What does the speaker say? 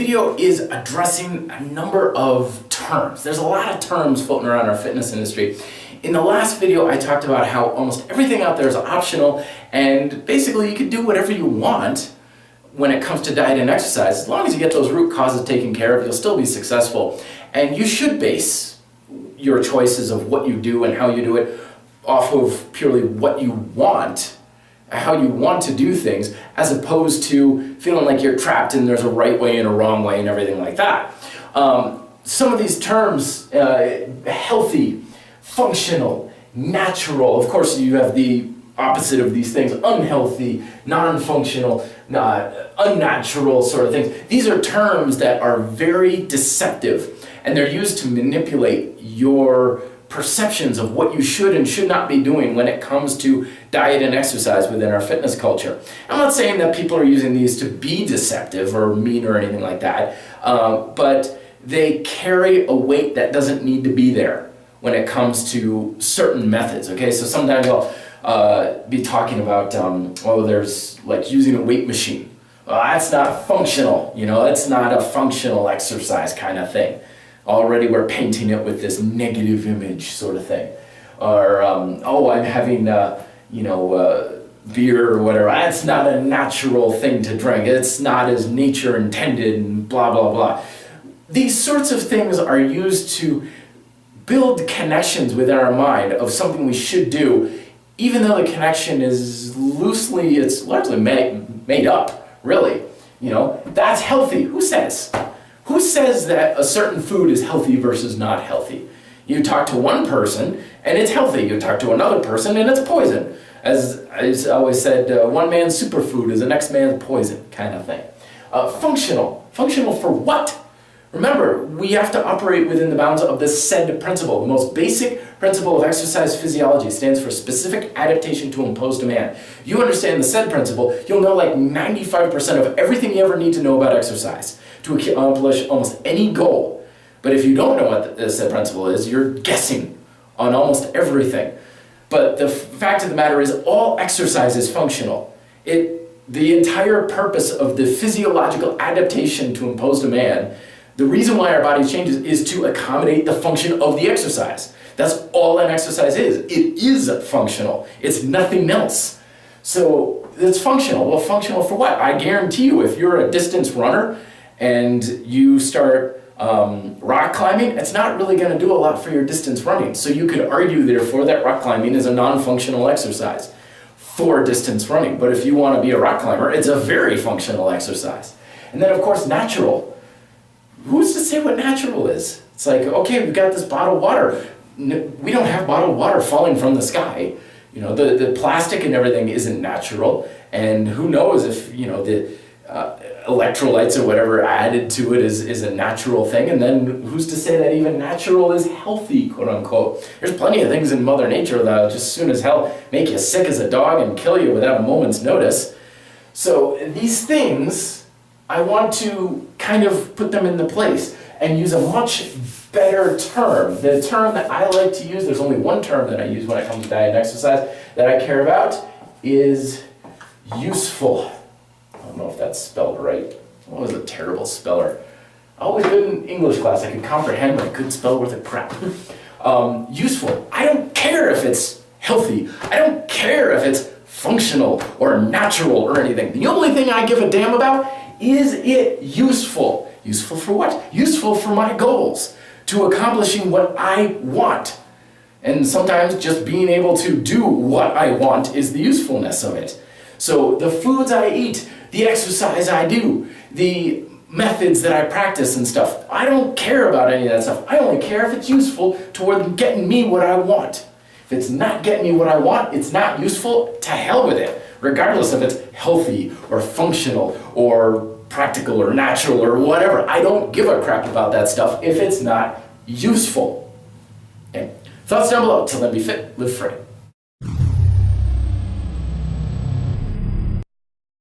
video is addressing a number of terms. There's a lot of terms floating around our fitness industry. In the last video, I talked about how almost everything out there is optional, and basically you can do whatever you want when it comes to diet and exercise. As long as you get those root causes taken care of, you'll still be successful. And you should base your choices of what you do and how you do it off of purely what you want, how you want to do things, as opposed to feeling like you're trapped and there's a right way and a wrong way and everything like that. Some of these terms, healthy, functional, natural, of course you have the opposite of these things, unhealthy, non-functional, unnatural sort of things. These are terms that are very deceptive, and they're used to manipulate your perceptions of what you should and should not be doing when it comes to diet and exercise within our fitness culture. I'm not saying that people are using these to be deceptive or mean or anything like that, but they carry a weight that doesn't need to be there when it comes to certain methods. Okay, so sometimes I'll be talking about, there's like using a weight machine. Well, that's not functional, that's not a functional exercise kind of thing. Already we're painting it with this negative image sort of thing. Or, I'm having, beer or whatever. That's not a natural thing to drink. It's not as nature intended and blah, blah, blah. These sorts of things are used to build connections within our mind of something we should do, even though the connection is it's largely made up, really. That's healthy. Who says? Who says that a certain food is healthy versus not healthy? You talk to one person and it's healthy. You talk to another person and it's poison. As I always said, one man's superfood is the next man's poison kind of thing. Functional. Functional for what? Remember, we have to operate within the bounds of the SAID principle. The most basic principle of exercise physiology stands for specific adaptation to imposed demand. You understand the SAID principle, you'll know like 95% of everything you ever need to know about exercise to accomplish almost any goal. But if you don't know what the SAID principle is, you're guessing on almost everything. But the fact of the matter is, all exercise is functional. The entire purpose of the physiological adaptation to imposed demand, the reason why our body changes is to accommodate the function of the exercise. That's all an exercise is. It is functional. It's nothing else. So it's functional. Well, functional for what? I guarantee you, if you're a distance runner and you start rock climbing, it's not really going to do a lot for your distance running. So you could argue, therefore, that rock climbing is a non-functional exercise for distance running. But if you want to be a rock climber, it's a very functional exercise. And then, of course, natural. Who's to say what natural is? It's like, okay, we've got this bottled water. We don't have bottled water falling from the sky. The plastic and everything isn't natural. And who knows if, the electrolytes or whatever added to it is a natural thing. And then who's to say that even natural is healthy, quote unquote. There's plenty of things in Mother Nature that just soon as hell make you sick as a dog and kill you without a moment's notice. So these things, I want to kind of put them into place and use a much better term. The term that I like to use, there's only one term that I use when it comes to diet and exercise that I care about, is useful. I don't know if that's spelled right. I was a terrible speller. I always good in English class. I could comprehend, but I couldn't spell worth a crap. Useful. I don't care if it's healthy. I don't care if it's functional or natural or anything. The only thing I give a damn about is it useful. Useful for what? Useful for my goals, to accomplishing what I want. And sometimes just being able to do what I want is the usefulness of it. So the foods I eat, the exercise I do, the methods that I practice and stuff, I don't care about any of that stuff. I only care if it's useful toward getting me what I want. If it's not getting me what I want, it's not useful, to hell with it. Regardless if it's healthy or functional or practical or natural or whatever. I don't give a crap about that stuff if it's not useful. Okay. Thoughts down below. Till then, be fit, live free.